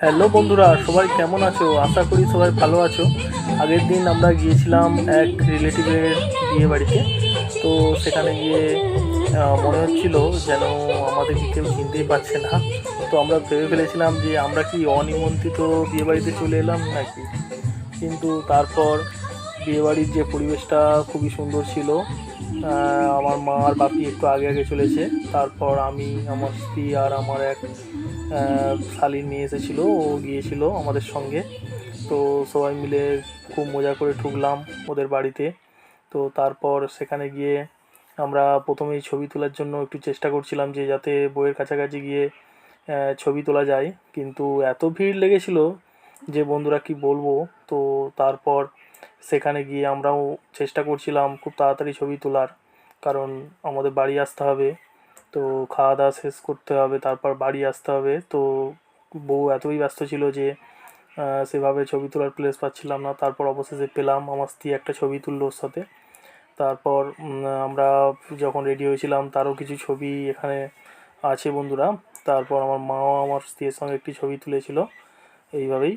Hello বন্ধুরা, সবাই কেমন আছো? আশা করি সবাই ভালো আছো। আগের দিন আমরা গিয়েছিলাম এক রিলেটিভের বিয়ে বাড়িতে। তো সেখানে গিয়ে মনে হচ্ছিল যেন আমাদেরকে কেউ চিনতেই পারছে না। তো আমরা ভেবে ফেলেছিলাম যে আমরা কি অনিমন্ত্রিত বিয়ে বাড়িতে চলে এলাম নাকি। কিন্তু তারপর বিয়েবাড়ির যে পরিবেশটা খুবই সুন্দর ছিল। আমার মা আর বাপি একটু আগে আগে চলেছে। তারপর আমি, আমার স্ত্রী আর আমার এক শালীর মেয়ে এসেছিলো, ও গিয়েছিল আমাদের সঙ্গে। তো সবাই মিলে খুব মজা করে ঢুকলাম ওদের বাড়িতে। তো তারপর সেখানে গিয়ে আমরা প্রথমেই ছবি তোলার জন্য একটু চেষ্টা করছিলাম যে যাতে বইয়ের কাছাকাছি গিয়ে ছবি তোলা যায়, কিন্তু এত ভিড় লেগেছিল যে বন্ধুরা কি বলবো। তো তারপর সেখানে গিয়ে আমরাও চেষ্টা করছিলাম খুব তাড়াতাড়ি ছবি তোলার, কারণ আমাদের বাড়ি আসতে হবে। তো খাওয়া দাওয়া শেষ করতে হবে, তারপর বাড়ি আসতে হবে। তো বউ এতই ব্যস্ত ছিল যে সেভাবে ছবি তোলার প্লেস পাচ্ছিলাম না। তারপর অবশেষে পেলাম, আমার স্ত্রী একটা ছবি তুললো ওর সাথে। তারপর আমরা যখন রেডি হয়েছিলাম তারও কিছু ছবি এখানে আছে বন্ধুরা। তারপর আমার মাও আমার স্ত্রীর সঙ্গে একটি ছবি তুলেছিল। এইভাবেই